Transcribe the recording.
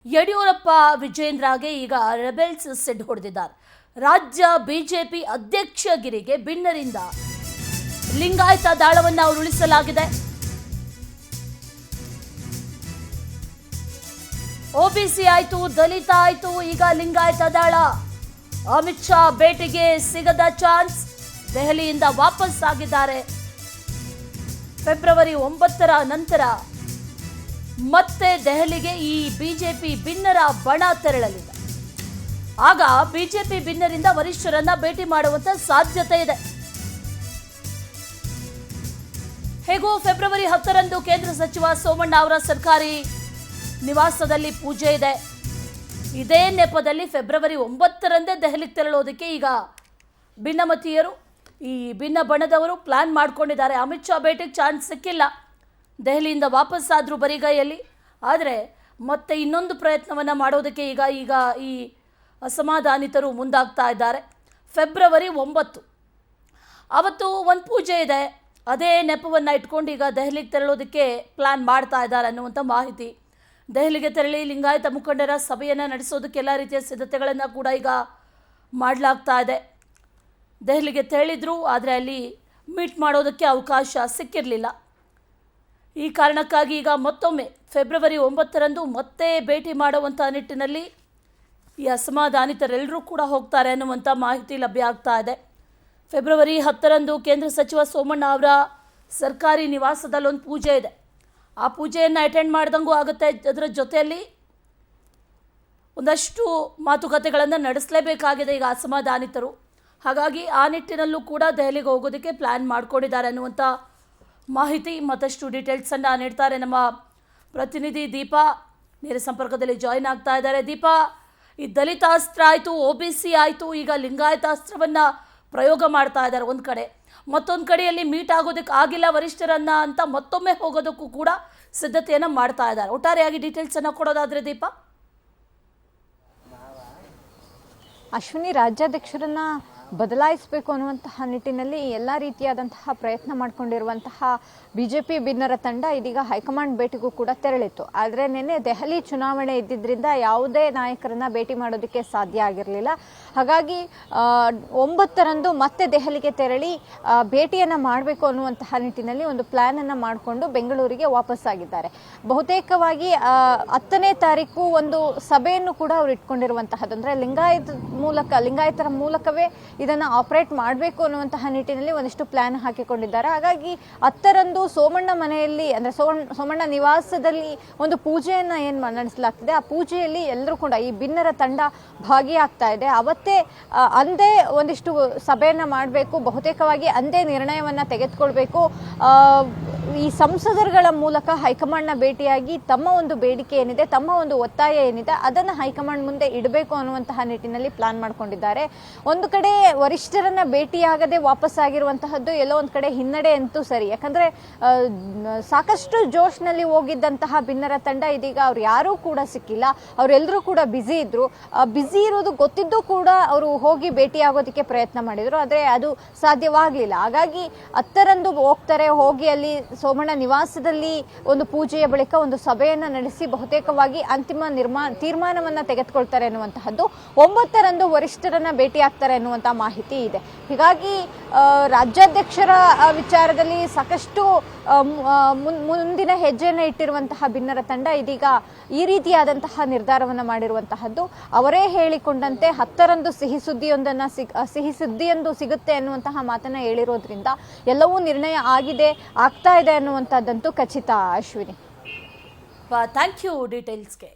ಯಡಿಯೂರಪ್ಪ ವಿಜೇಂದ್ರಗೆ ಈಗ rebels shed ಹೊಡೆದಿದ್ದಾರೆ. ರಾಜ್ಯ ಬಿಜೆಪಿ ಅಧ್ಯಕ್ಷಗಿರಿಗೆ ಭಿನ್ನರಿಂದ ಲಿಂಗಾಯತ ದಾಳವನ್ನು ಉರುಳಿಸಲಾಗಿದೆ. ಒಬಿಸಿ ಆಯ್ತು, ದಲಿತ ಆಯ್ತು, ಈಗ ಲಿಂಗಾಯತ ದಾಳ. ಅಮಿತ್ ಶಾ ಭೇಟಿಗೆ ಸಿಗದ ಚಾನ್ಸ್, ದೆಹಲಿಯಿಂದ ವಾಪಸ್ ಆಗಿದ್ದಾರೆ. ಫೆಬ್ರವರಿ 9ರ ನಂತರ ಮತ್ತೆ ದೆಹಲಿಗೆ ಈ ಬಿಜೆಪಿ ಭಿನ್ನರ ಬಣ ತೆರಳಲಿದೆ. ಆಗ ಬಿಜೆಪಿ ಭಿನ್ನರಿಂದ ವರಿಷ್ಠರನ್ನ ಭೇಟಿ ಮಾಡುವಂತ ಸಾಧ್ಯತೆ ಇದೆ. ಹೇಗೂ ಫೆಬ್ರವರಿ 10ರಂದು ಕೇಂದ್ರ ಸಚಿವ ಸೋಮಣ್ಣ ಅವರ ಸರ್ಕಾರಿ ನಿವಾಸದಲ್ಲಿ ಪೂಜೆ ಇದೆ. ಇದೇ ನೆಪದಲ್ಲಿ ಫೆಬ್ರವರಿ 9ರಂದೇ ದೆಹಲಿಗೆ ತೆರಳೋದಕ್ಕೆ ಈಗ ಭಿನ್ನಮತೀಯರು, ಈ ಭಿನ್ನ ಬಣದವರು ಪ್ಲಾನ್ ಮಾಡ್ಕೊಂಡಿದ್ದಾರೆ. ಅಮಿತ್ ಶಾ ಭೇಟಿಗೆ ಚಾನ್ಸ್ ಸಿಕ್ಕಿಲ್ಲ, ದೆಹಲಿಯಿಂದ ವಾಪಸ್ ಆದರೂ ಬರಿಗೈಯಲ್ಲಿ. ಆದರೆ ಮತ್ತೆ ಇನ್ನೊಂದು ಪ್ರಯತ್ನವನ್ನು ಮಾಡೋದಕ್ಕೆ ಈಗ ಈ ಅಸಮಾಧಾನಿತರು ಮುಂದಾಗ್ತಾ ಇದ್ದಾರೆ. ಫೆಬ್ರವರಿ 9 ಅವತ್ತು ಒಂದು ಪೂಜೆ ಇದೆ, ಅದೇ ನೆಪವನ್ನು ಇಟ್ಕೊಂಡು ಈಗ ದೆಹಲಿಗೆ ತೆರಳೋದಕ್ಕೆ ಪ್ಲಾನ್ ಮಾಡ್ತಾ ಇದ್ದಾರೆ ಅನ್ನುವಂಥ ಮಾಹಿತಿ. ದೆಹಲಿಗೆ ತೆರಳಿ ಲಿಂಗಾಯತ ಮುಖಂಡರ ಸಭೆಯನ್ನು ನಡೆಸೋದಕ್ಕೆ ಎಲ್ಲ ರೀತಿಯ ಸಿದ್ಧತೆಗಳನ್ನು ಕೂಡ ಈಗ ಮಾಡಲಾಗ್ತಾ ಇದೆ. ದೆಹಲಿಗೆ ತೆರಳಿದ್ರು, ಆದರೆ ಅಲ್ಲಿ ಮೀಟ್ ಮಾಡೋದಕ್ಕೆ ಅವಕಾಶ ಸಿಕ್ಕಿರಲಿಲ್ಲ. ಈ ಕಾರಣಕ್ಕಾಗಿ ಈಗ ಮತ್ತೊಮ್ಮೆ ಫೆಬ್ರವರಿ 9ರಂದು ಮತ್ತೆ ಭೇಟಿ ಮಾಡುವಂಥ ನಿಟ್ಟಿನಲ್ಲಿ ಈ ಅಸಮಾಧಾನಿತರೆಲ್ಲರೂ ಕೂಡ ಹೋಗ್ತಾರೆ ಅನ್ನುವಂಥ ಮಾಹಿತಿ ಲಭ್ಯ ಆಗ್ತಾ ಇದೆ. ಫೆಬ್ರವರಿ 10ರಂದು ಕೇಂದ್ರ ಸಚಿವ ಸೋಮಣ್ಣ ಅವರ ಸರ್ಕಾರಿ ನಿವಾಸದಲ್ಲಿ ಒಂದು ಪೂಜೆ ಇದೆ. ಆ ಪೂಜೆಯನ್ನು ಅಟೆಂಡ್ ಮಾಡ್ದಂಗೂ ಆಗುತ್ತೆ. ಅದರ ಜೊತೆಯಲ್ಲಿ ಒಂದಷ್ಟು ಮಾತುಕತೆಗಳನ್ನು ನಡೆಸಲೇಬೇಕಾಗಿದೆ ಈಗ ಅಸಮಾಧಾನಿತರು. ಹಾಗಾಗಿ ಆ ನಿಟ್ಟಿನಲ್ಲೂ ಕೂಡ ದೆಹಲಿಗೆ ಹೋಗೋದಕ್ಕೆ ಪ್ಲ್ಯಾನ್ ಮಾಡ್ಕೊಂಡಿದ್ದಾರೆ ಅನ್ನುವಂಥ ಮಾಹಿತಿ. ಮತ್ತಷ್ಟು ಡೀಟೇಲ್ಸನ್ನು ನೀಡ್ತಾರೆ ನಮ್ಮ ಪ್ರತಿನಿಧಿ ದೀಪಾ, ನೇರ ಸಂಪರ್ಕದಲ್ಲಿ ಜಾಯಿನ್ ಆಗ್ತಾ ಇದ್ದಾರೆ. ದೀಪಾ, ಈ ದಲಿತಾಸ್ತ್ರ ಆಯಿತು, ಒಬಿಸಿ ಆಯಿತು, ಈಗ ಲಿಂಗಾಯತಾಸ್ತ್ರವನ್ನು ಪ್ರಯೋಗ ಮಾಡ್ತಾ ಇದ್ದಾರೆ ಒಂದು ಕಡೆ. ಮತ್ತೊಂದು ಕಡೆಯಲ್ಲಿ ಮೀಟ್ ಆಗೋದಕ್ಕೆ ಆಗಿಲ್ಲ ವರಿಷ್ಠರನ್ನ ಅಂತ ಮತ್ತೊಮ್ಮೆ ಹೋಗೋದಕ್ಕೂ ಕೂಡ ಸಿದ್ಧತೆಯನ್ನು ಮಾಡ್ತಾ ಇದ್ದಾರೆ. ಒಟ್ಟಾರೆಯಾಗಿ ಡೀಟೇಲ್ಸನ್ನು ಕೊಡೋದಾದರೆ ದೀಪಾ. ಅಶ್ವಿನಿ, ರಾಜ್ಯಾಧ್ಯಕ್ಷರನ್ನ ಬದಲಾಯಿಸಬೇಕು ಅನ್ನುವಂತಹ ನಿಟ್ಟಿನಲ್ಲಿ ಎಲ್ಲ ರೀತಿಯಾದಂತಹ ಪ್ರಯತ್ನ ಮಾಡಿಕೊಂಡಿರುವಂತಹ ಬಿಜೆಪಿ ಭಿನ್ನರ ತಂಡ ಇದೀಗ ಹೈಕಮಾಂಡ್ ಭೇಟಿಗೂ ಕೂಡ ತೆರಳಿತ್ತು. ಆದರೆ ನಿನ್ನೆ ದೆಹಲಿ ಚುನಾವಣೆ ಇದ್ದಿದ್ದರಿಂದ ಯಾವುದೇ ನಾಯಕರನ್ನ ಭೇಟಿ ಮಾಡೋದಕ್ಕೆ ಸಾಧ್ಯ ಆಗಿರಲಿಲ್ಲ. ಹಾಗಾಗಿ 9ರಂದು ಮತ್ತೆ ದೆಹಲಿಗೆ ತೆರಳಿ ಭೇಟಿಯನ್ನು ಮಾಡಬೇಕು ಅನ್ನುವಂತಹ ನಿಟ್ಟಿನಲ್ಲಿ ಒಂದು ಪ್ಲಾನನ್ನು ಮಾಡಿಕೊಂಡು ಬೆಂಗಳೂರಿಗೆ ವಾಪಸ್ಸಾಗಿದ್ದಾರೆ. ಬಹುತೇಕವಾಗಿ 10ನೇ ತಾರೀಕು ಒಂದು ಸಭೆಯನ್ನು ಕೂಡ ಅವರು ಇಟ್ಕೊಂಡಿರುವಂತಹದ್ದು. ಅಂದರೆ ಲಿಂಗಾಯತರ ಮೂಲಕವೇ ಇದನ್ನು ಆಪರೇಟ್ ಮಾಡಬೇಕು ಅನ್ನುವಂತಹ ನಿಟ್ಟಿನಲ್ಲಿ ಒಂದಿಷ್ಟು ಪ್ಲಾನ್ ಹಾಕಿಕೊಂಡಿದ್ದಾರೆ. ಹಾಗಾಗಿ 10ರಂದು ಸೋಮಣ್ಣ ಮನೆಯಲ್ಲಿ, ಅಂದರೆ ಸೋಮಣ್ಣ ನಿವಾಸದಲ್ಲಿ ಒಂದು ಪೂಜೆಯನ್ನು ಏನು ನಡೆಸಲಾಗ್ತಿದೆ, ಆ ಪೂಜೆಯಲ್ಲಿ ಎಲ್ಲರೂ ಕೂಡ ಈ ಭಿನ್ನರ ತಂಡ ಭಾಗಿಯಾಗ್ತಾ ಇದೆ. ಅವತ್ತೇ ಅಂದೇ ಒಂದಿಷ್ಟು ಸಭೆಯನ್ನು ಮಾಡಬೇಕು, ಬಹುತೇಕವಾಗಿ ಅಂದೇ ನಿರ್ಣಯವನ್ನು ತೆಗೆದುಕೊಳ್ಬೇಕು. ಈ ಸಂಸದರುಗಳ ಮೂಲಕ ಹೈಕಮಾಂಡ್ನ ಭೇಟಿಯಾಗಿ ತಮ್ಮ ಒಂದು ಬೇಡಿಕೆ ಏನಿದೆ, ತಮ್ಮ ಒಂದು ಒತ್ತಾಯ ಏನಿದೆ, ಅದನ್ನು ಹೈಕಮಾಂಡ್ ಮುಂದೆ ಇಡಬೇಕು ಅನ್ನುವಂತಹ ನಿಟ್ಟಿನಲ್ಲಿ ಪ್ಲಾನ್ ಮಾಡ್ಕೊಂಡಿದ್ದಾರೆ. ಒಂದು ಕಡೆ ವರಿಷ್ಠರನ್ನ ಭೇಟಿಯಾಗದೆ ವಾಪಸ್ಸಾಗಿರುವಂತಹದ್ದು ಎಲ್ಲೋ ಒಂದು ಕಡೆ ಹಿನ್ನಡೆ ಅಂತೂ ಸರಿ. ಯಾಕಂದ್ರೆ ಸಾಕಷ್ಟು ಜೋಶ್ನಲ್ಲಿ ಹೋಗಿದ್ದಂತಹ ಭಿನ್ನರ ತಂಡ ಇದೀಗ ಅವ್ರು ಯಾರೂ ಕೂಡ ಸಿಕ್ಕಿಲ್ಲ. ಅವರೆಲ್ಲರೂ ಕೂಡ ಬ್ಯುಸಿ ಇದ್ರು. ಬ್ಯುಸಿ ಇರೋದು ಗೊತ್ತಿದ್ದು ಕೂಡ ಅವರು ಹೋಗಿ ಭೇಟಿಯಾಗೋದಕ್ಕೆ ಪ್ರಯತ್ನ ಮಾಡಿದ್ರು, ಆದರೆ ಅದು ಸಾಧ್ಯವಾಗಲಿಲ್ಲ. ಹಾಗಾಗಿ 10ರಂದು ಹೋಗ್ತಾರೆ, ಹೋಗಿ ಅಲ್ಲಿ ಸೋಮಣ್ಣ ನಿವಾಸದಲ್ಲಿ ಒಂದು ಪೂಜೆಯ ಬಳಿಕ ಒಂದು ಸಭೆಯನ್ನು ನಡೆಸಿ ಬಹುತೇಕವಾಗಿ ಅಂತಿಮ ತೀರ್ಮಾನವನ್ನ ತೆಗೆದುಕೊಳ್ತಾರೆ ಅನ್ನುವಂತಹದ್ದು. 9ರಂದು ವರಿಷ್ಠರನ್ನ ಭೇಟಿ ಆಗ್ತಾರೆ ಅನ್ನುವಂತ ಮಾಹಿತಿ ಇದೆ. ಹೀಗಾಗಿ ರಾಜ್ಯಾಧ್ಯಕ್ಷರ ವಿಚಾರದಲ್ಲಿ ಸಾಕಷ್ಟು ಮುಂದಿನ ಹೆಜ್ಜೆಯನ್ನು ಇಟ್ಟಿರುವಂತಹ ಭಿನ್ನರ ತಂಡ ಇದೀಗ ಈ ರೀತಿಯಾದಂತಹ ನಿರ್ಧಾರವನ್ನು ಮಾಡಿರುವಂತಹದ್ದು. ಅವರೇ ಹೇಳಿಕೊಂಡಂತೆ 10ರಂದು ಸಿಹಿ ಸುದ್ದಿಯೊಂದು ಸಿಗುತ್ತೆ ಅನ್ನುವಂತಹ ಮಾತನ್ನ ಹೇಳಿರೋದ್ರಿಂದ ಎಲ್ಲವೂ ನಿರ್ಣಯ ಆಗ್ತಾ ಇದೆ ಅನ್ನುವಂಥದ್ದಂತೂ ಖಚಿತ. Ashwini, thank you ಡೀಟೇಲ್ಸ್ಗೆ.